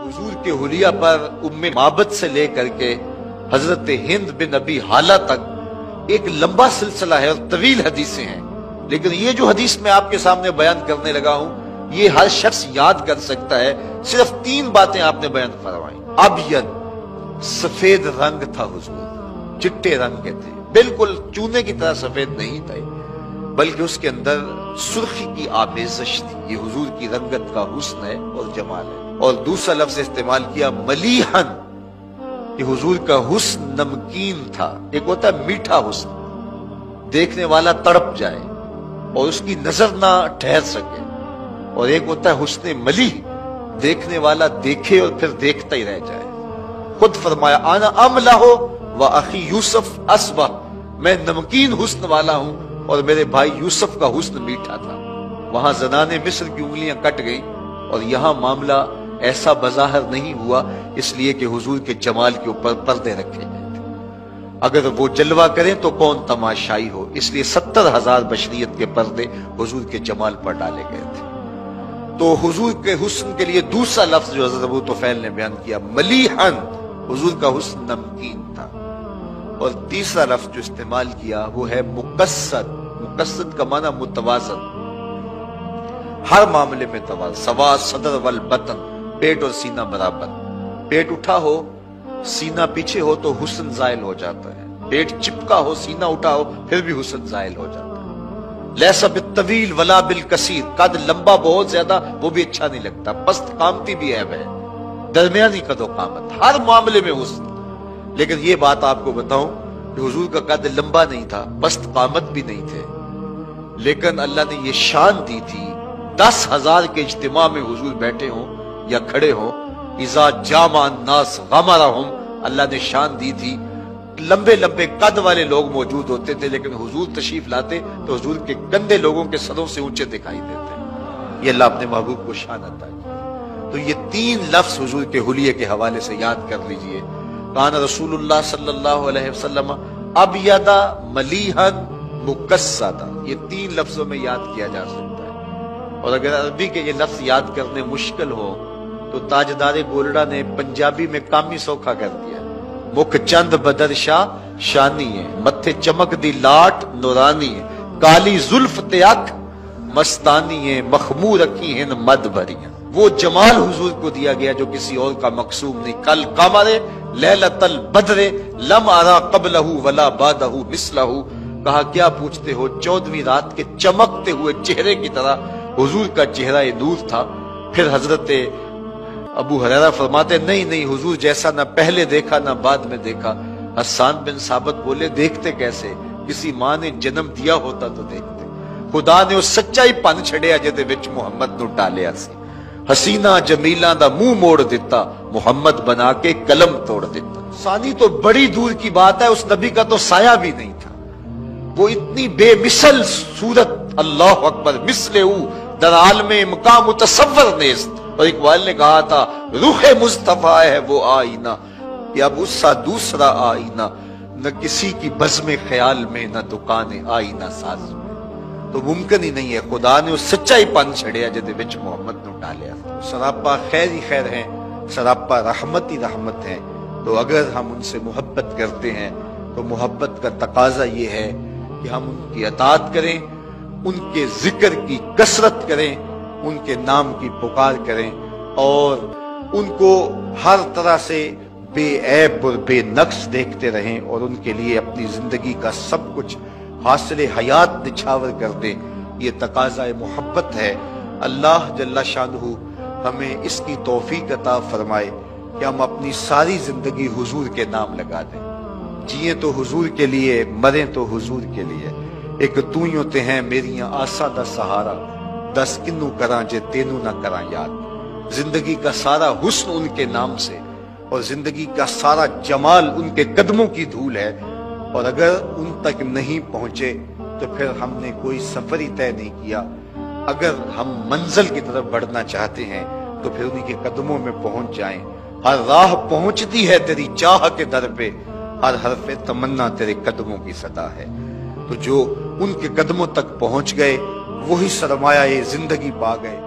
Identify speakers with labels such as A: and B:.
A: हुजूर के हुलिया पर उम्मे माबद से लेकर के हजरत हिंद बिन अबी हाला तक एक लंबा सिलसिला है और तवील हदीसें हैं, लेकिन ये जो हदीस मैं आपके सामने बयान करने लगा हूं ये हर शख्स याद कर सकता है। सिर्फ 3 बातें आपने बयान फरमाई। अबयद, सफेद रंग था हुजूर, चिट्टे रंग के थे, बिल्कुल चूने की तरह सफेद नहीं थे, बल्कि उसके अंदर सुर्खी की आमेज़श थी। ये हुजूर की रंगत का हुस्न है और जमाल है। और दूसरा लफ्ज इस्तेमाल किया मलीहन, कि हुजूर का हुस्न नमकीन था। एक होता है मीठा हुस्न, देखने वाला तड़प जाए और उसकी नजर ना ठहर सके, और एक होता है हुस्न मली, देखने वाला देखे और फिर देखता ही रह जाए। खुद फरमाया आना अमला हो व अखी यूसुफ असबा, मैं नमकीन हुस्न वाला हूं और मेरे भाई यूसुफ का हुस्न मीठा था। वहां ज़नाने मिस्र की उंगलियां कट गई, और यहां मामला ऐसा बज़ाहिर नहीं हुआ, इसलिए कि हुजूर के जमाल के ऊपर पर्दे रखे गए थे। अगर वो जलवा करें तो कौन तमाशाई हो, इसलिए 70,000 बशरियत के पर्दे हुजूर के जमाल पर डाले गए थे। तो हुजूर के हुस्न के लिए दूसरा लफ्ज जो हज़रत अबू तुफैल ने बयान किया मलीहन, हुजूर का हुस्न नमकीन था। और तीसरा लफ्ज जो इस्तेमाल किया वो है मुकस्सद। मुकस्सद का माना मुतवाज़न, हर मामले में तवाज़ुन, सवा सदर वल बतन, पेट और सीना बराबर। पेट उठा हो सीना पीछे हो तो हुस्न ज़ायल हो जाता है, पेट चिपका हो सीना उठा हो फिर भी हुस्न ज़ायल हो जाता है। लैसा बित्तवील वला बिल कसीर, कद लंबा बहुत ज्यादा वो भी अच्छा नहीं लगता, पस्त कामती भी ऐब है, दरमियानी कदो कामत, हर मामले में हुस्न। लेकिन ये बात आपको बताऊं कि हुजूर का कद लंबा नहीं था, पस्त कामत भी नहीं थे, लेकिन अल्लाह ने ये शान दी थी 10,000 के इज्तिमा में हुजूर बैठे हों या खड़े हों, इज़ा जामा नास गमरहुम, अल्लाह ने शान दी थी। लंबे लंबे कद वाले लोग मौजूद होते थे, लेकिन हुजूर तशरीफ लाते तो हुजूर के कंधे लोगों के सरों से ऊंचे दिखाई देते। ये अल्लाह अपने महबूब को शान अता की। तो ये 3 लफ्ज हुजूर के हुलिये के हवाले से याद कर लीजिए। कान रसूलुल्लाह सल्लल्लाहु अलैहि वसल्लम अबयदा मलीहन मुकस्सदा, ये 3 लफ्जों में याद किया जा सकता है। और अगर अरबी के ये लफ्ज याद करने मुश्किल हो तो ताजदारे गोलड़ा ने पंजाबी में कामी सौखा कर दिया। मुख चंद बदर शाह शानी है, मत्थे चमक दी लाट नूरानी है, काली जुल्फ ते अख मस्तानी है, मखमूर रखी है मद भरियां। वो जमाल हुजूर को दिया गया जो किसी और का मकसूम नहीं। कल कमरे लैलतल बदरे लम अरा कबलहू वला बादहू मिसलहू, कहा क्या पूछते हो, 14वीं रात के चमकते हुए चेहरे की तरह हुजूर का चेहरा ये दूर था। फिर हजरत अबू हुरैरा फरमाते नहीं नहीं, हुजूर जैसा ना पहले देखा ना बाद में देखा। हसन बिन साबित बोले देखते कैसे, किसी मां ने जन्म दिया होता तो देखते। खुदा ने उस सच्चाई पन छड़िया जिहदे विच मुहम्मद नूं टालिया सी। हसीना जमीला दा मुंह मोड़ दिता, मुहम्मद बना के कलम तोड़ दिता। सानी तो बड़ी दूर की बात है, उस नबी का तो साया भी नहीं था। वो इतनी बेमिसल सूरत, अल्लाह अकबर, मिसले दर आलमे मकाम मुतसव्वर नेस्त। और इकबाल ने कहा था रूहे मुस्तफा है वो आईना, कि अब उसका दूसरा आईना न किसी की बज़्म ख्याल में, न दुकान आईना साज में। तो मुमकिन ही नहीं है, खुदा ने उस सच्चाई पन छड़िया जिहदे विच मुहम्मद नूं डालिया। सरापा खैर ही खैर है, सरापा रहमत ही रहमत है। तो अगर हम उनसे मोहब्बत करते हैं तो मोहब्बत का तकाजा ये है कि हम उनकी अताअत करें, उनके जिक्र की कसरत करें, उनके नाम की पुकार करें, और उनको हर तरह से बेऐब और बेनक्स देखते रहें, और उनके लिए अपनी जिंदगी का सब कुछ हासिल हयात निछावर कर दें। ये तकाज़ा मोहब्बत है। अल्लाह जल्ला शानहू हमें इसकी तौफीक अता फरमाए कि हम अपनी सारी जिंदगी हुजूर के नाम लगा दें। जिए तो हुजूर के लिए, मरें तो हुजूर के लिए। एक तू ही होते हैं मेरियां आसा दा सहारा, 10 किन्नू करा जे तेनू ना करा याद। जिंदगी का सारा हुस्न उनके नाम से, और जिंदगी का सारा जमाल उनके कदमों की धूल है। और अगर उन तक नहीं पहुंचे तो फिर हमने कोई सफर ही तय नहीं किया। अगर हम मंजिल की तरफ बढ़ना चाहते हैं तो फिर उन्हीं के कदमों में पहुंच जाएं। हर राह पहुंचती है तेरी चाह के दर पे, हर हरफ तमन्ना तेरे कदमों की सदा है। तो जो उनके कदमों तक पहुंच गए वही सरमाया ये जिंदगी पा गए।